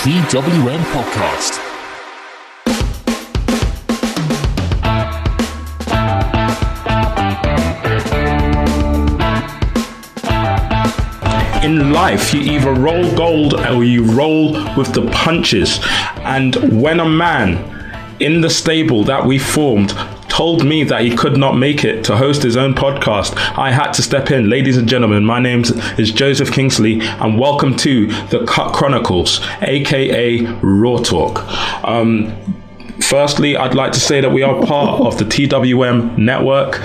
TWM Podcast. In life, you either roll gold or you roll with the punches. And when a man in the stable that we formed told me that he could not make it to host his own podcast, I had to step in. Ladies and gentlemen, my name is Joseph Kingsley, and welcome to the Cuck Chronicles, aka Raw Talk. Firstly, I'd like to say that we are part of the TWM network.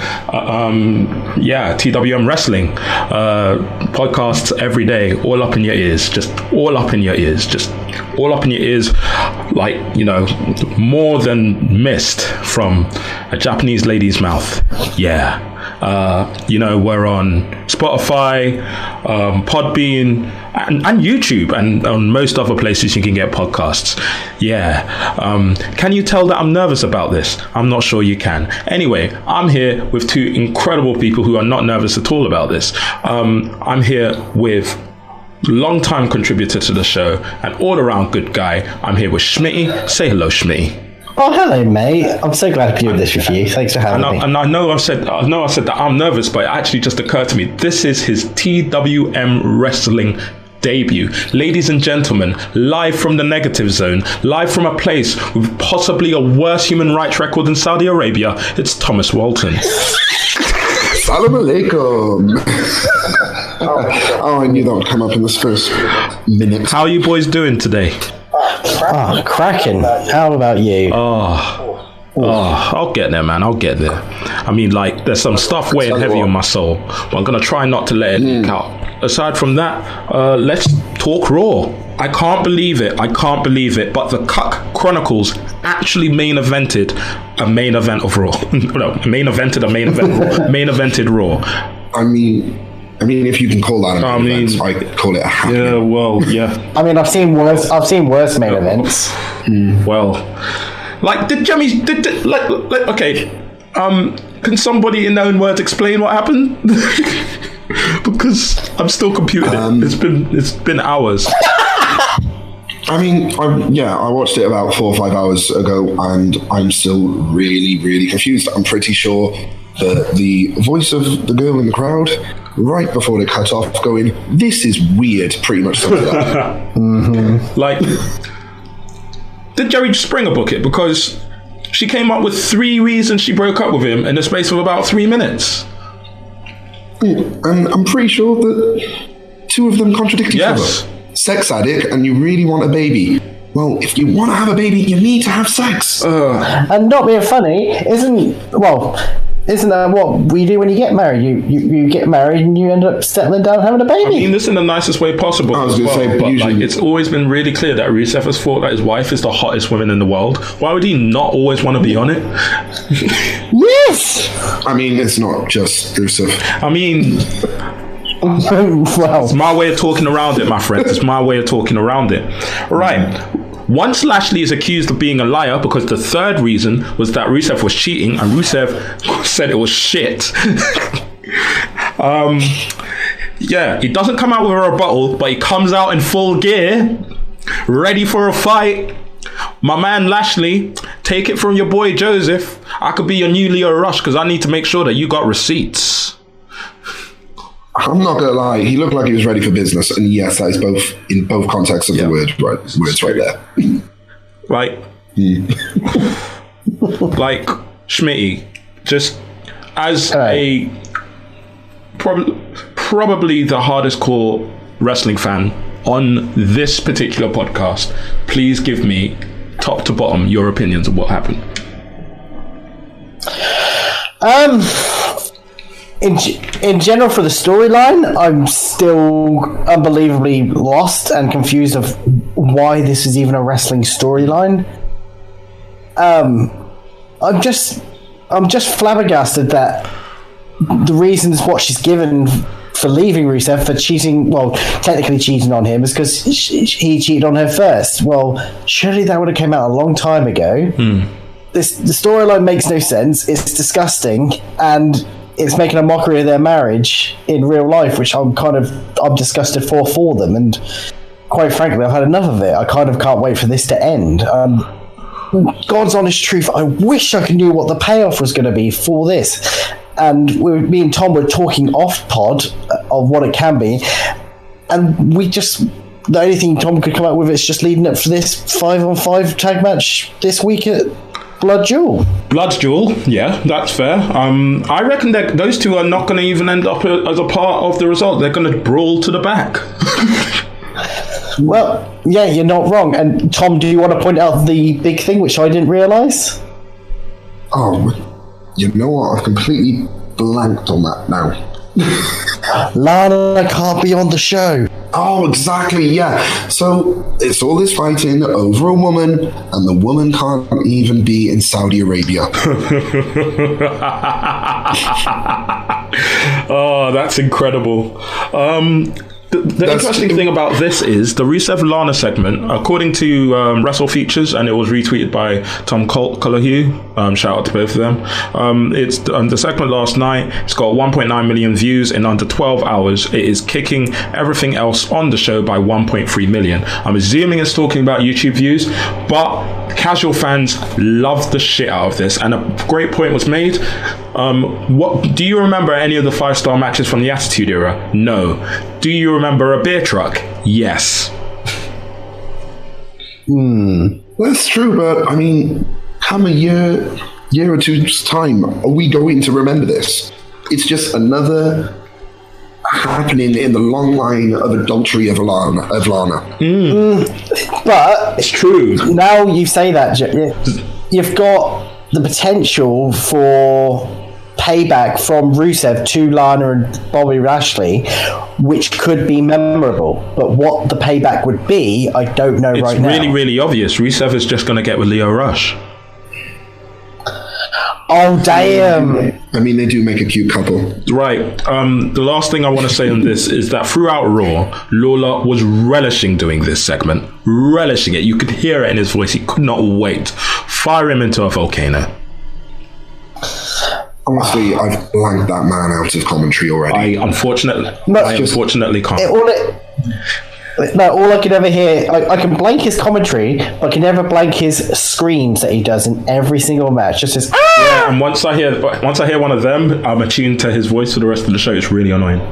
TWM Wrestling podcasts every day, all up in your ears, like, you know, more than mist from a Japanese lady's mouth. We're on Spotify, Podbean, and YouTube, and on most other places you can get podcasts. Can you tell that I'm nervous about this? I'm not sure you can. Anyway, I'm here with two incredible people who are not nervous at all about this. I'm here with long-time contributor to the show and all-around good guy. I'm here with Schmidtee. Say hello, Schmidtee. Oh, hello, mate. I'm so glad to be with this with you. Thanks for having me. And I know I said that I'm nervous, but it actually just occurred to me, this is his TWM Wrestling debut. Ladies and gentlemen, live from the negative zone, live from a place with possibly a worse human rights record than Saudi Arabia, it's Thomas Walton. Salam alaikum. I knew that would come up in the first minute. How are you boys doing today? Cracking. How about you? I'll get there, man. I'll get there. I mean, like, there's some stuff weighing heavy on my soul, but I'm going to try not to let it leak out. Aside from that, let's talk Raw. I can't believe it, but the Cuck Chronicles actually main evented a main event of Raw. Main evented Raw. I mean, if you can call that a main event, I call it a happy. Yeah, well, yeah. I mean, I've seen worse main events. Well, like, can somebody in their own words explain what happened? Because I'm still computing it. It's been hours. I mean, I watched it about 4 or 5 hours ago, and I'm still really, really confused. I'm pretty sure that the voice of the girl in the crowd, right before they cut off, going, "This is weird," pretty much something like that. Like, did Jerry Springer book it? Because she came up with 3 reasons she broke up with him in the space of about 3 minutes. And I'm pretty sure that 2 of them contradict each other. Sex addict, and you really want a baby. Well, if you want to have a baby, you need to have sex. And not being funny, isn't that what we do when you get married? You get married and you end up settling down having a baby. I mean this in the nicest way possible. I was going to say, but like, it's always been really clear that Rusev has thought that his wife is the hottest woman in the world. Why would he not always want to be on it? Yes! I mean, it's not just Rusev. I mean... Well, it's my way of talking around it, my friends. It's my way of talking around it. Right. Once Lashley is accused of being a liar because the third reason was that Rusev was cheating, and Rusev said it was shit. He doesn't come out with a rebuttal, but he comes out in full gear, ready for a fight. My man Lashley, take it from your boy Joseph. I could be your new Leo Rush because I need to make sure that you got receipts. I'm not gonna lie, he looked like he was ready for business, and yes, that is both in both contexts of the words right there. Like, like Schmidtee, just as a probably the hardest core wrestling fan on this particular podcast, please give me top to bottom your opinions of what happened. In general, for the storyline, I'm still unbelievably lost and confused of why this is even a wrestling storyline. I'm just flabbergasted that the reasons what she's given for leaving Rusev, for cheating, well, technically cheating on him, is because he cheated on her first. Well, surely that would have come out a long time ago. The storyline makes no sense. It's disgusting, and it's making a mockery of their marriage in real life, which I'm disgusted for them. And quite frankly, I've had enough of it. I kind of can't wait for this to end. God's honest truth, I wish I knew what the payoff was going to be for this. And me and Tom were talking off pod of what it can be, and the only thing Tom could come up with is just leading up for this 5-on-5 tag match this week at Blood Duel. Blood Duel, yeah, that's fair. I reckon that those two are not going to even end up as a part of the result. They're going to brawl to the back. Well, yeah, you're not wrong. And Tom, do you want to point out the big thing which I didn't realise? You know what? I've completely blanked on that now. Lana can't be on the show. Oh, exactly, yeah. So it's all this fighting over a woman, and the woman can't even be in Saudi Arabia. Oh, that's incredible. The interesting thing about this is the Rusev Lana segment, according to Wrestle Features, and it was retweeted by Tom Colohue, shout out to both of them. It's the segment last night. It's got 1.9 million views in under 12 hours. It is kicking everything else on the show by 1.3 million. I'm assuming it's talking about YouTube views, but casual fans love the shit out of this, and a great point was made. What do you remember any of the 5-star matches from the Attitude Era? No. Do you remember a beer truck? Yes. That's true, but I mean, come a year or two's time, are we going to remember this? It's just another happening in the long line of adultery of Lana. But it's true. Now you say that, you've got the potential for payback from Rusev to Lana and Bobby Lashley, which could be memorable. But what the payback would be, I don't know right now. It's really obvious. Rusev is just going to get with Lio Rush. Oh, damn. I mean, they do make a cute couple. Right. The last thing I want to say on this is that throughout Raw, Lawler was relishing doing this segment. Relishing it. You could hear it in his voice. He could not wait. Fire him into a volcano. Honestly, I've blanked that man out of commentary already. I unfortunately can't. All I can ever hear, I can blank his commentary, but I can never blank his screams that he does in every single match. Just his yeah, and once I hear one of them, I'm attuned to his voice for the rest of the show. It's really annoying.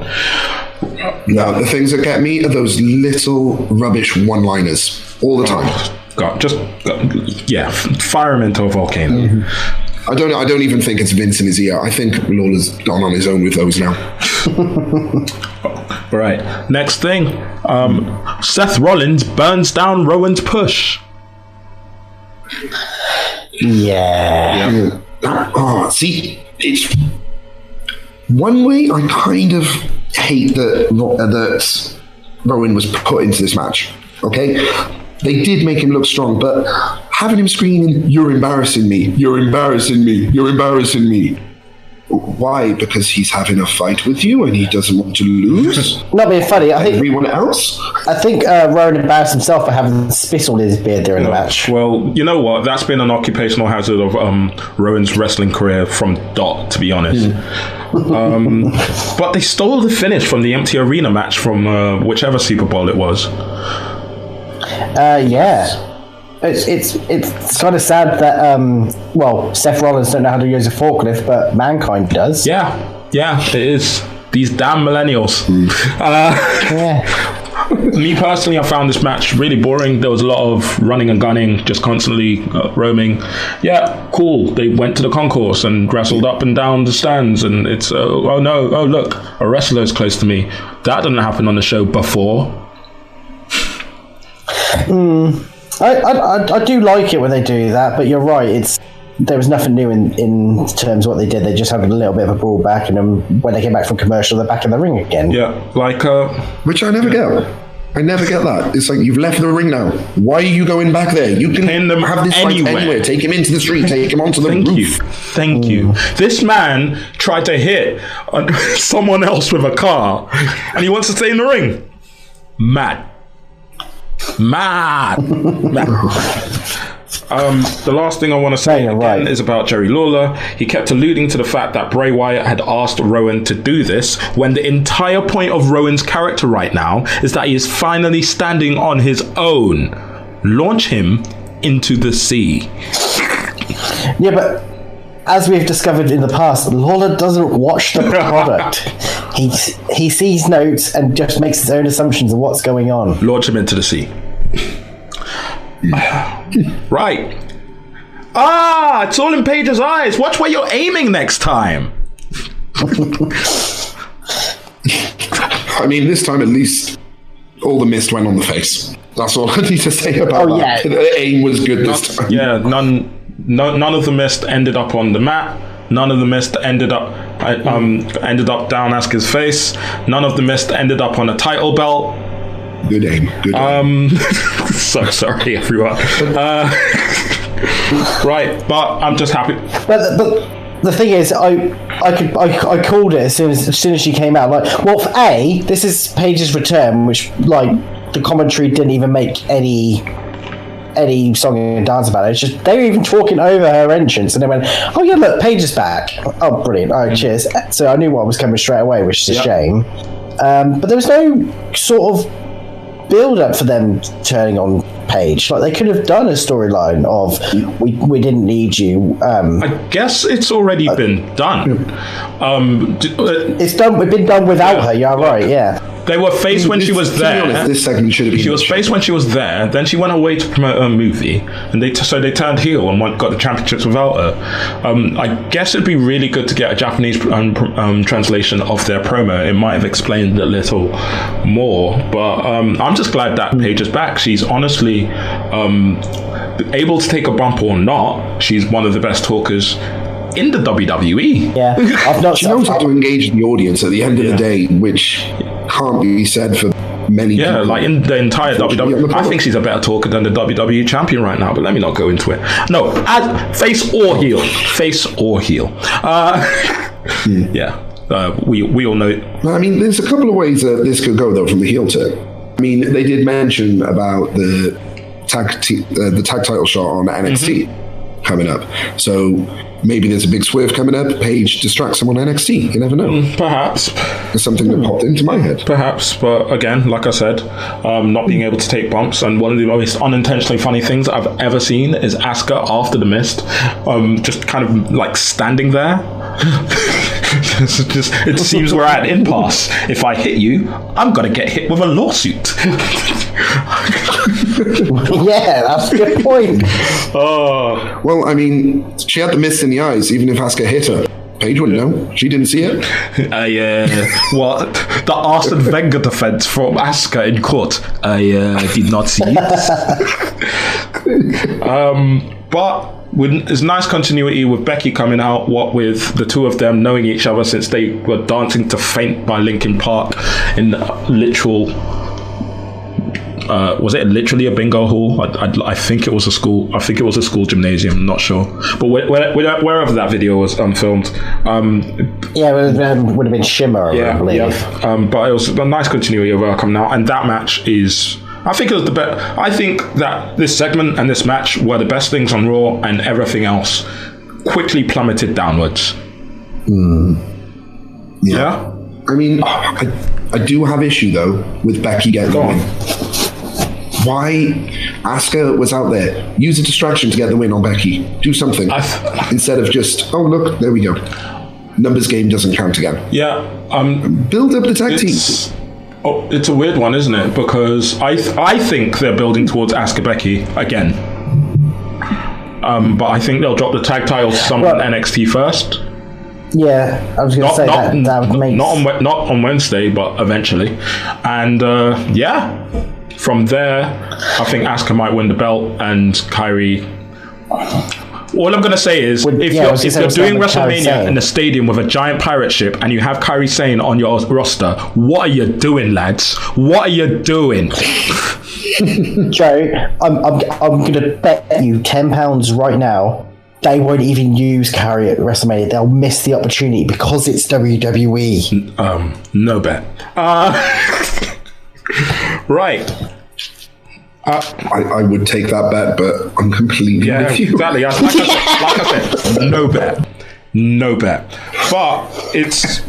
No, the things that get me are those little rubbish one-liners all the time. Fire him into a volcano. Mm-hmm. I don't even think it's Vince in his ear. I think Lawler's gone on his own with those now. Right. Next thing. Seth Rollins burns down Rowan's push. Yeah. See, it's one way I kind of hate that Rowan was put into this match. Okay? They did make him look strong, but having him screaming, "You're embarrassing me, you're embarrassing me, you're embarrassing me." Why? Because he's having a fight with you and he doesn't want to lose? Not being funny, I think everyone else? I think Rowan embarrassed himself for having spit on his beard during the match. Well, you know what? That's been an occupational hazard of Rowan's wrestling career from dot, to be honest. But they stole the finish from the empty arena match from whichever Super Bowl it was. Yeah. It's kind of sad that Seth Rollins don't know how to use a forklift, but Mankind does. Yeah, it is. These damn millennials. Me personally, I found this match really boring. There was a lot of running and gunning, just constantly roaming. Yeah, cool. They went to the concourse and wrestled up and down the stands, and it's look, a wrestler's close to me. That didn't happen on the show before. I do like it when they do that, but you're right. There was nothing new in terms of what they did. They just had a little bit of a brawl back, and then when they came back from commercial, they're back in the ring again. Yeah, like which I never get. I never get that. It's like, you've left the ring now. Why are you going back there? You can have this fight anywhere. Take him into the street. Take him onto the roof. Thank you. This man tried to hit someone else with a car, and he wants to stay in the ring. Mad. The last thing I want to say is about Jerry Lawler. He kept alluding to the fact that Bray Wyatt had asked Rowan to do this, when the entire point of Rowan's character right now is that he is finally standing on his own. Launch him into the sea. Yeah, but as we've discovered in the past, Lawler doesn't watch the product. He sees notes and just makes his own assumptions of what's going on. Launch him into the sea. Right. It's all in Paige's eyes. Watch where you're aiming next time. I mean, this time at least all the mist went on the face. That's all I need to say about that. Yeah. The aim was good this time. Yeah, none of the mist ended up on the mat. None of the mist ended up down Asuka's face. None of the mist ended up on a title belt. Good aim. Good aim. So sorry, everyone. Right, but I'm just happy. But the thing is, I called it as soon as she came out. Like, well, for this is Paige's return, which the commentary didn't even make any song and dance about it. It's just they were even talking over her entrance, and they went, "Oh yeah, look, Paige is back. Oh, brilliant! Oh, cheers." So I knew what was coming straight away, which is a shame. But there was no sort of build up for them turning on Paige. Like, they could have done a storyline of we didn't need you. I guess it's already been done. It's done. We've been done without her. You're right. Yeah. They were faced when she was there. To be honest, this segment should have been. She was faced when she was there. Then she went away to promote her movie, and they turned heel and got the championships without her. I guess it'd be really good to get a Japanese translation of their promo. It might have explained a little more. But I'm just glad that Paige is back. She's honestly able to take a bump or not. She's one of the best talkers in the WWE. Yeah, she knows how to engage the audience at the end of the day, which can't be said for many people. Yeah, like in the entire WWE. I think she's a better talker than the WWE champion right now, but let me not go into it. No, face or heel. Face or heel. We all know. I mean, there's a couple of ways that this could go, though, from the heel turn. I mean, they did mention about the tag title shot on NXT coming up. So maybe there's a big swerve coming up. Paige distracts someone on NXT. You never know. Perhaps. There's something that popped into my head. Perhaps. But again, like I said, not being able to take bumps. And one of the most unintentionally funny things I've ever seen is Asuka after the mist, just kind of like standing there. It seems we're at an impasse. If I hit you, I'm going to get hit with a lawsuit. Yeah, that's a good point. Well, I mean, she had the mist in the eyes, even if Asuka hit her. Paige wouldn't know. She didn't see it. What? The Arsene Wenger defense from Asuka in court. I did not see it. But there's nice continuity with Becky coming out, what with the two of them knowing each other since they were dancing to Faint by Linkin Park in literal... was it literally a bingo hall? I think it was a school. I think it was a school gymnasium. I'm not sure, but wherever that video was filmed, it would have been Shimmer. I believe. But it was a nice continuity of coming out, and that match is. I think it was the best. I think that this segment and this match were the best things on Raw, and everything else quickly plummeted downwards. Yeah. I mean, I do have issue though with Becky getting the win. Why Asuka was out there? Use a distraction to get the win on Becky. Do something instead of just, oh look, there we go. Numbers game doesn't count again. Yeah. Build up the tag team. It's a weird one, isn't it? Because I think they're building towards Asuka Becky again. But I think they'll drop the tag titles to someone in NXT first. Yeah, I was going to say that would make not on Wednesday, but eventually. And from there, I think Asuka might win the belt, and Kairi. All I'm going to say is, if you're doing WrestleMania in a stadium with a giant pirate ship and you have Kairi Sane on your roster, what are you doing, lads? What are you doing? Joe, I'm going to bet you £10 right now they won't even use Kairi at WrestleMania. They'll miss the opportunity because it's WWE. No bet. Right. I would take that bet, but I'm completely with you. Exactly. Like I said, no bet. But it's,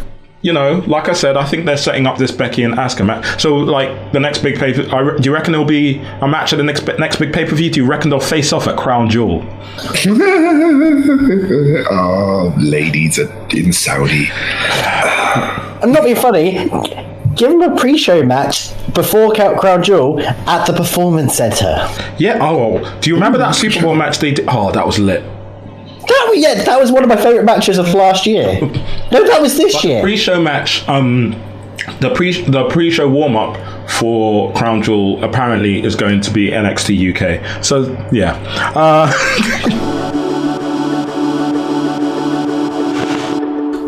like I said, I think they're setting up this Becky and Asuka match. So, like, the next big pay, do you reckon there'll be a match at the next big pay per view? Do you reckon they'll face off at Crown Jewel? Oh, ladies in Saudi. I'm not being funny. Give them a pre-show match before Crown Jewel at the Performance Center. Yeah. Oh, do you remember that Super Bowl match they did? Oh, that was lit. That was one of my favourite matches of last year. No, that was this year. Pre-show match. The pre-show warm-up for Crown Jewel apparently is going to be NXT UK. So yeah.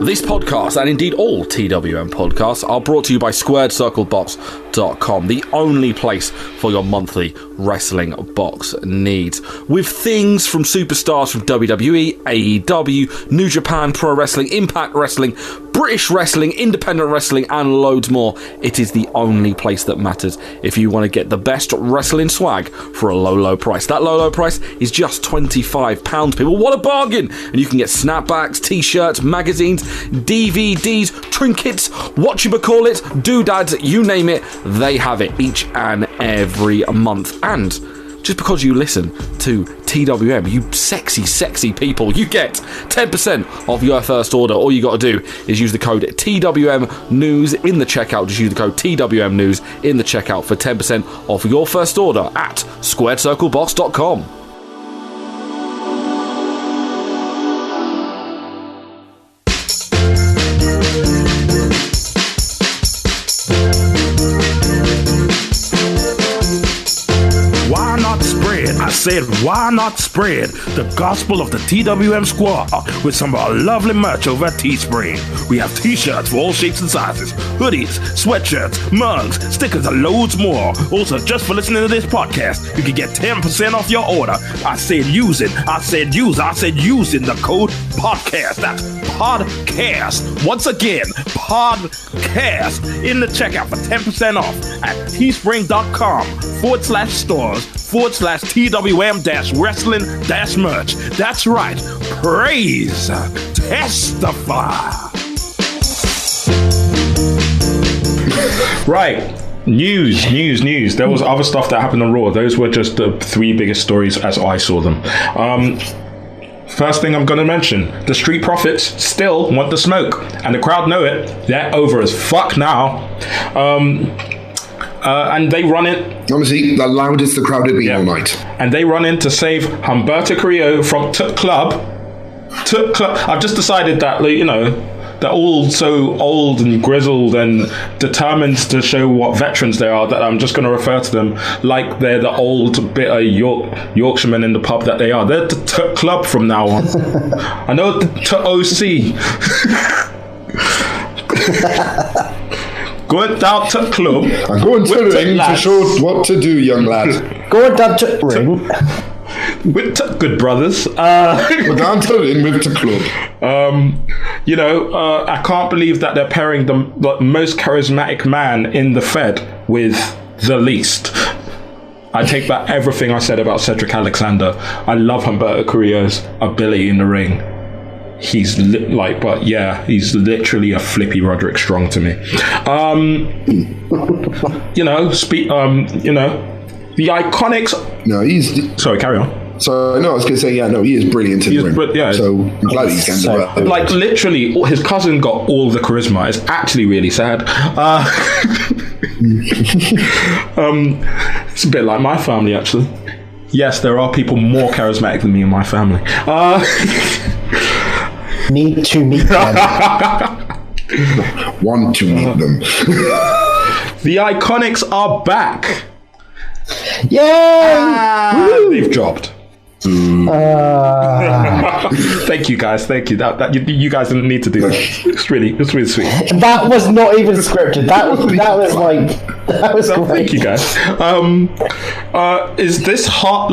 This podcast, and indeed all TWM podcasts, are brought to you by SquaredCircleBox.com, the only place for your monthly wrestling box needs. With things from superstars from WWE, AEW, New Japan Pro Wrestling, Impact Wrestling, British Wrestling, Independent Wrestling, and loads more, it is the only place that matters if you want to get the best wrestling swag for a low, low price. That low, low price is just £25, people. What a bargain! And you can get snapbacks, t-shirts, magazines, DVDs, trinkets, whatchamacallit, doodads, you name it, they have it each and every month. And just because you listen to TWM, you sexy, sexy people, you get 10% off your first order. All you got to do is use the code TWM News in the checkout. Just use the code TWM News in the checkout for 10% off your first order at SquaredCircleBox.com. I said, why not spread the gospel of the TWM squad with some of our lovely merch over at Teespring? We have t-shirts for all shapes and sizes, hoodies, sweatshirts, mugs, stickers, and loads more. Also, just for listening to this podcast, you can get 10% off your order. I said using the code podcast. That's podcast. Once again, podcast in the checkout for 10% off at teespring.com/stores/TWM-wrestling-merch. That's right. Praise. Testify. Right. News. There was other stuff that happened on Raw. Those were just the three biggest stories as I saw them. First thing I'm going to mention, the Street Profits still want the smoke, and the crowd know it. They're over as fuck now. And they run it. Honestly, the loudest the crowd had been all night. And they run in to save Humberto Carrillo from Tuck Club. I've just decided that, they're all so old and grizzled and determined to show what veterans they are that I'm just going to refer to them like they're the old, bitter Yorkshiremen in the pub that they are. They're the Tuck Club from now on. I know the Tuck OC. Going down to the club. I'm going to the ring to show what to do, young lad. Going down to the ring. With good brothers. We're down to the ring with the club. I can't believe that they're pairing the most charismatic man in the Fed with the least. I take back everything I said about Cedric Alexander. I love Humberto Carrillo's ability in the ring. He's he's literally a Flippy Roderick Strong to me. The Iconics. No, he's. Sorry, carry on. So no, I was going to say, he is brilliant in the ring. So I'm glad he's getting literally, his cousin got all the charisma. It's actually really sad. It's a bit like my family, actually. Yes, there are people more charismatic than me in my family. Need to meet them. Want to meet them. The Iconics are back. Yay! They've dropped. Thank you guys. Thank you. That you guys didn't need to do that. It's really sweet. That was not even scripted. That was great. Thank you guys. Is this hot?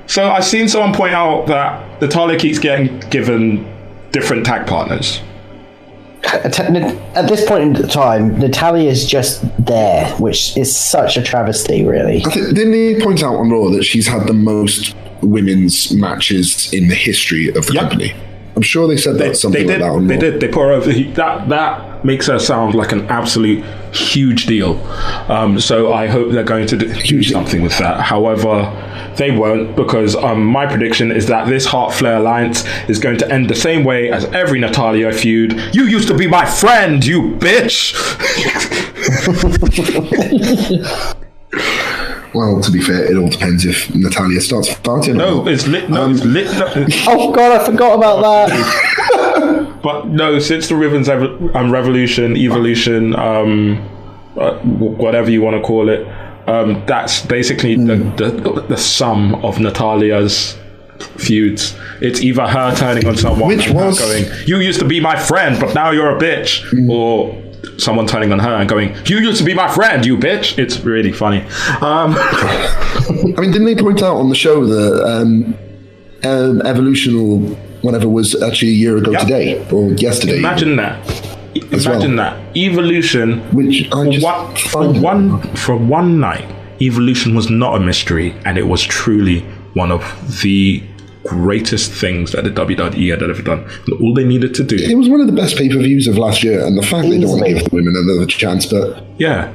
So I've seen someone point out that Natalya keeps getting given different tag partners. At this point in time, Natalia's just there, which is such a travesty, really. Didn't he point out on Raw that she's had the most women's matches in the history of the company? I'm sure they said something like that on Raw. They did. They put her over. That makes her sound like an absolute huge deal. So I hope they're going to do something with that. However, they won't, because my prediction is that this Hart Flair alliance is going to end the same way as every Natalya feud. You used to be my friend, you bitch! Well, to be fair, it all depends if Natalya starts farting. No, it's lit. No, it's lit. No. Oh God, I forgot about that. But no, since the Ribbons Revolution, Evolution, whatever you want to call it, that's basically the sum of Natalya's feuds. It's either her turning on someone and her going, "You used to be my friend, but now you're a bitch," or someone turning on her and going, "You used to be my friend, you bitch." It's really funny. I mean, didn't they point out on the show that Evolution or whatever was actually a year ago today or yesterday? Imagine that. Imagine that. Evolution, which I just for one night, Evolution was not a mystery, and it was truly one of the greatest things that the WWE had ever done. And all they needed to do. It was one of the best pay-per-views of last year, and the fact they don't want to give the women another chance, but yeah,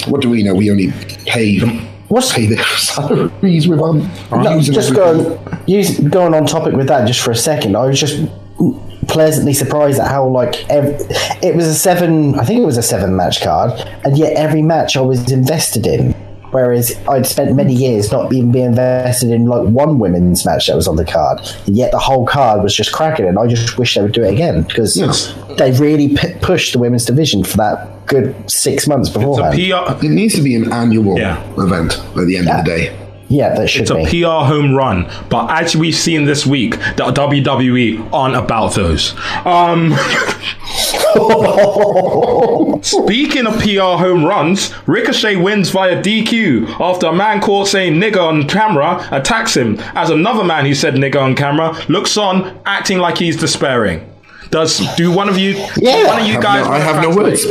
what do we know? We only pay their salaries with just going on topic with that just for a second. I was just pleasantly surprised at how it was a 7-match card, and yet every match I was invested in. Whereas I'd spent many years not even being invested in one women's match that was on the card, and yet the whole card was just cracking. And I just wish they would do it again, because they really pushed the women's division for that good 6 months beforehand. It needs to be an annual event at the end of the day. Yeah, that should be. It's a PR home run, but as we've seen this week, the WWE aren't about those. Speaking of PR home runs, Ricochet wins via DQ after a man caught saying nigger on camera attacks him, as another man who said nigger on camera looks on, acting like he's despairing. Do one of you guys... I have no words.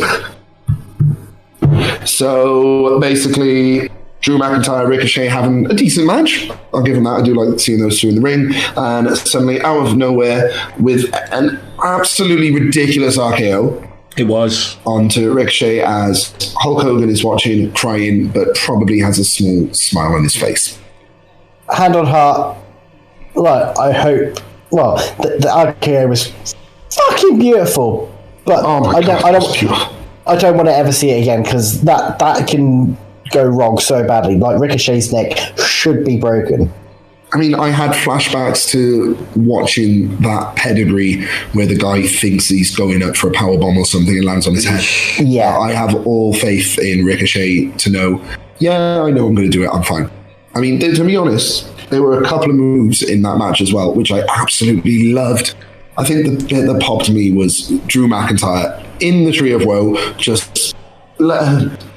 So basically, Drew McIntyre, Ricochet having a decent match. I'll give them that. I do like seeing those two in the ring. And suddenly, out of nowhere, with an absolutely ridiculous RKO. It was. Onto Ricochet as Hulk Hogan is watching, crying, but probably has a small smile on his face. Hand on heart. I hope... Well, the RKO was fucking beautiful. But I don't want to ever see it again, because that can go wrong so badly. Ricochet's neck should be broken. I mean, I had flashbacks to watching that pedigree where the guy thinks he's going up for a powerbomb or something and lands on his head. Yeah. I have all faith in Ricochet to know, I know I'm going to do it, I'm fine. I mean, to be honest, there were a couple of moves in that match as well, which I absolutely loved. I think the bit that popped me was Drew McIntyre in the Tree of Woe,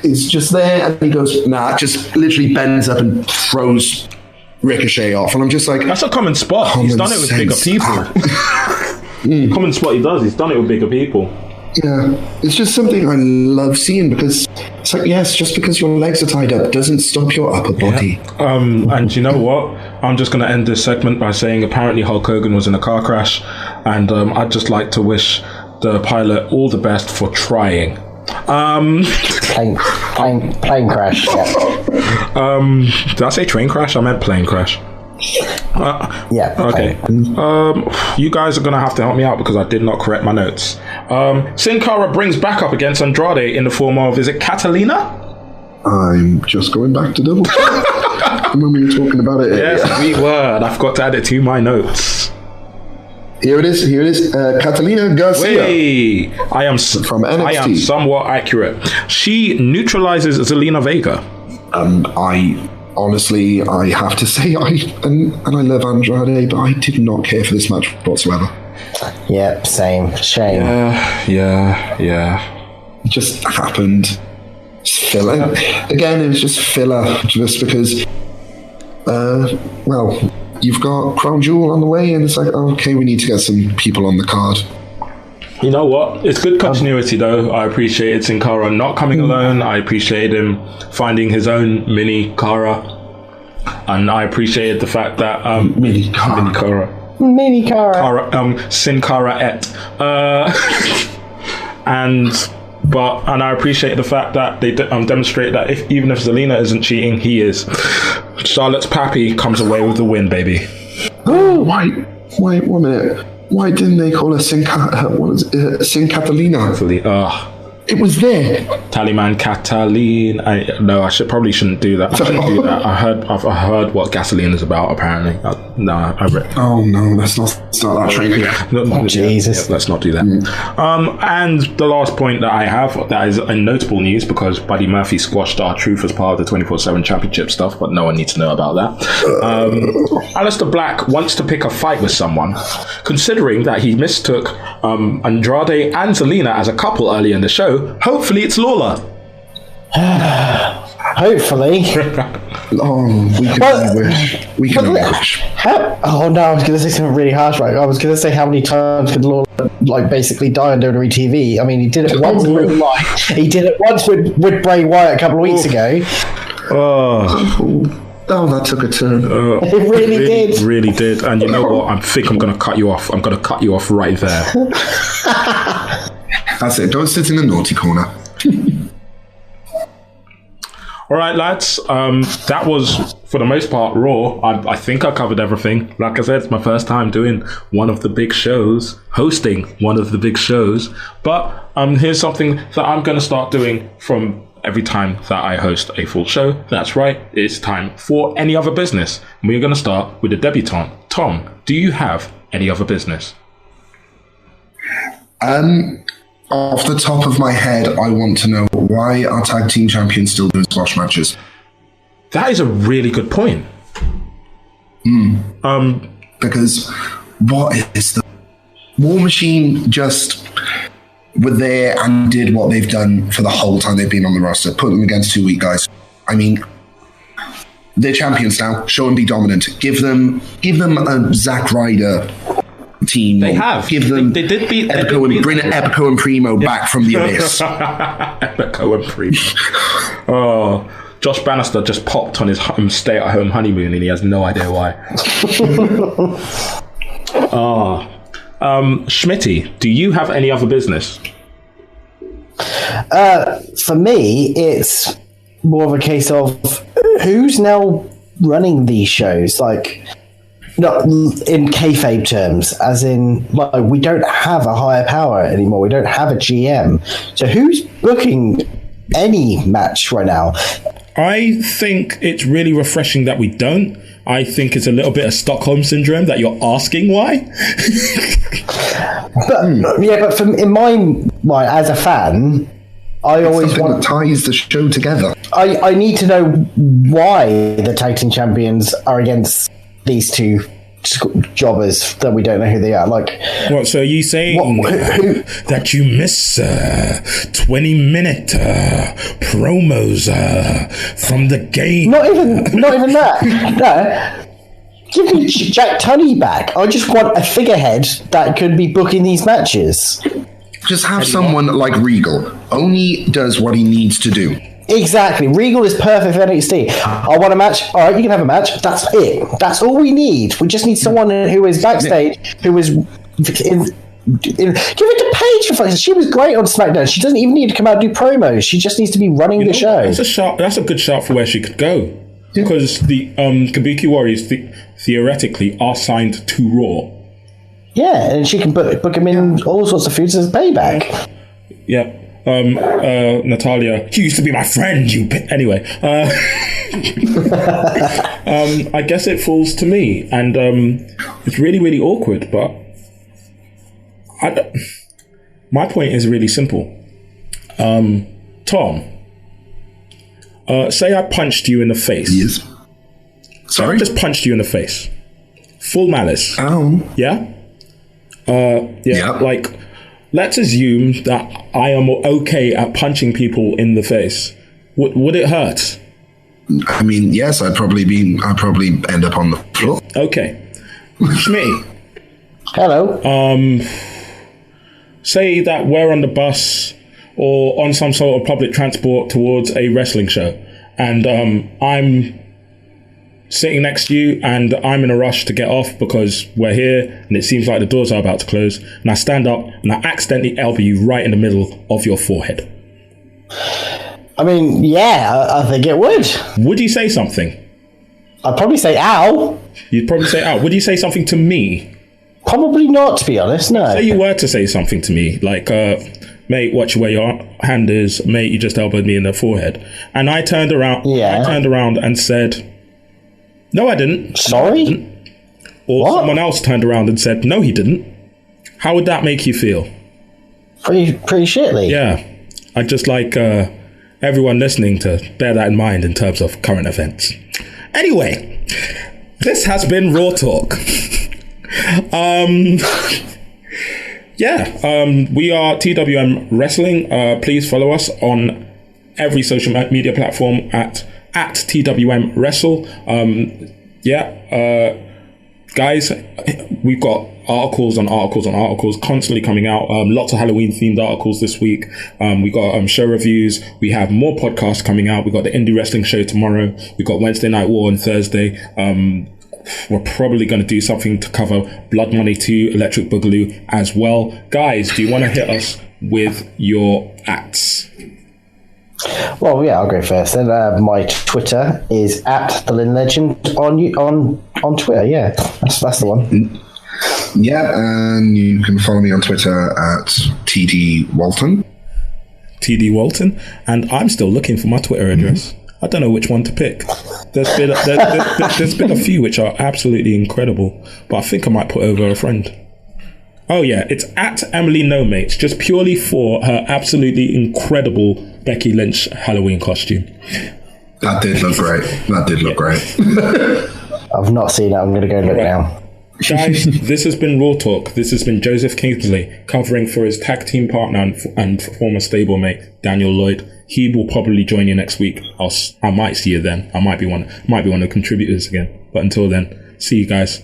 is just there, and he goes, just literally bends up and throws Ricochet off, and I'm just like, that's a common spot. He's done it with bigger people. Common spot he does. He's done it with bigger people. Yeah, it's just something I love seeing, because it's like, yes, just because your legs are tied up doesn't stop your upper body. And you know what? I'm just going to end this segment by saying apparently Hulk Hogan was in a car crash, and I'd just like to wish the pilot all the best for trying. Plane crash. Yeah. Did I say train crash? I meant plane crash. Yeah. Okay. You guys are gonna have to help me out, because I did not correct my notes. Sin Cara brings back up against Andrade in the form of, is it Catalina? I'm just going back to double check when we were talking about it. Yes, we were. And I forgot to add it to my notes. Here it is. Catalina Garcia. Wait, I am from NXT. I am somewhat accurate. She neutralizes Zelina Vega. I honestly, I have to say, I love Andrade, but I did not care for this match whatsoever. Yep, same. Shame. Yeah. It just happened. Just filler. Again, it was just filler, just because, you've got Crown Jewel on the way, and it's like, okay, we need to get some people on the card. You know what? It's good continuity, though. I appreciated Sin Cara not coming alone. I appreciated him finding his own mini Cara. And I appreciated the fact that... Mini Cara. Sin Cara et. And I appreciate the fact that they demonstrate that even if Zelina isn't cheating, he is. Charlotte's pappy comes away with the win, baby. Oh, wait 1 minute. Why didn't they call her Sin Catalina? It was there. Tallyman Cataline. I probably shouldn't do that. I've heard what gasoline is about. Apparently, I read. Oh no, let's not start that train again. Jesus, let's not do that. And the last point that I have that is a notable news because Buddy Murphy squashed our truth as part of the 24/7 Championship stuff, but no one needs to know about that. Aleister Black wants to pick a fight with someone, considering that he mistook Andrade and Zelina as a couple earlier in the show. Hopefully it's Lawler. Hopefully. We can only wish. Oh no, I was going to say something really harsh, right? I was going to say how many times could Lawler basically die on WWE TV? I mean, he did it once in real life. He did it once with Bray Wyatt a couple of weeks ago. Oh, that took a turn. It really did. It really did. And you know what? I think I'm going to cut you off. I'm going to cut you off right there. That's it. Don't sit in the naughty corner. All right, lads. That was, for the most part, Raw. I think I covered everything. Like I said, it's my first time doing one of the big shows, hosting one of the big shows. But here's something that I'm going to start doing from every time that I host a full show. That's right. It's time for any other business. We're going to start with the debutante. Tom, do you have any other business? Off the top of my head, I want to know why are tag team champions still doing squash matches? That is a really good point. Because what is the War Machine just were there and did what they've done for the whole time they've been on the roster, put them against 2 weak guys. I mean, they're champions now. Show them be dominant. Give them a Zack Ryder team. They have. Give them. They did beat Epico and bring Epico and Primo back from the abyss. Epico and Primo. Oh, Josh Bannister just popped on his stay-at-home honeymoon, and he has no idea why. Schmidtee, do you have any other business? For me, it's more of a case of who's now running these shows, like. Not in kayfabe terms, as in, like, we don't have a higher power anymore. We don't have a GM. So who's booking any match right now? I think it's really refreshing that we don't. I think it's a little bit of Stockholm syndrome that you're asking why. but in my mind, as a fan, I always want that ties the show together. I need to know why the tag team champions are against these two jobbers that we don't know who they are. Like, what? So are you saying that you miss 20-minute promos from the game? Not even that. No. Give me Jack Tunney back. I just want a figurehead that could be booking these matches. Just have someone like Regal. Only does what he needs to do. Exactly. Regal is perfect for NXT. I want a match. All right, you can have a match. That's it. That's all we need. We just need someone who is backstage, who is give it to Paige for fuck's sake. She was great on SmackDown. She doesn't even need to come out and do promos. She just needs to be running the show. That's a good shout for where she could go. Because the Kabuki Warriors theoretically are signed to Raw. Yeah, and she can book him in all sorts of feuds as payback. Yeah. Natalia, you used to be my friend, anyway. I guess it falls to me, and it's really, really awkward, but my point is really simple. Tom, say I punched you in the face. Yes. Sorry? I just punched you in the face. Full malice. Yeah? Yeah. Like, let's assume that I am okay at punching people in the face. Would it hurt? I mean, yes, I'd probably end up on the floor. Okay. Schmidtee. Hello. say that we're on the bus or on some sort of public transport towards a wrestling show, and I'm sitting next to you and I'm in a rush to get off because we're here and it seems like the doors are about to close, and I stand up and I accidentally elbow you right in the middle of your forehead. I mean, yeah, I think it would. Would you say something? I'd probably say ow. You'd probably say ow. Would you say something to me? Probably not, to be honest, no. Say you were to say something to me, like, mate, watch where your hand is. Mate, you just elbowed me in the forehead. And I turned around. Yeah. I turned around and said, no, I didn't. Sorry? No, I didn't. Or What? someone else turned around and said, no, he didn't. How would that make you feel? Pretty shitly. Yeah. I'd just like everyone listening to bear that in mind in terms of current events. Anyway, this has been Raw Talk. We are TWM Wrestling. Please follow us on every social media platform at TWM Wrestle. Guys, we've got articles constantly coming out. Lots of Halloween themed articles this week. We got show reviews. We have more podcasts coming out. We got the indie wrestling show tomorrow. We got Wednesday Night War on Thursday. We're probably going to do something to cover Blood Money 2, Electric Boogaloo as well. Guys, do you want to hit us with your acts? Well, yeah, I'll go first. Then my Twitter is at the Lynn Legend on Twitter. Yeah, that's the one. Yeah, and you can follow me on Twitter at TD Walton. TD Walton, and I'm still looking for my Twitter address. I don't know which one to pick. There's been a few which are absolutely incredible, but I think I might put over a friend. Oh yeah, it's at Emily No Mates, just purely for her absolutely incredible Becky Lynch Halloween costume. That did look great. I've not seen it. I'm going to go look now. Guys, this has been Raw Talk. This has been Joseph Kingsley covering for his tag team partner and former stablemate Daniel Lloyd. He will probably join you next week. I might see you then. I might be one of the contributors again. But until then, see you guys.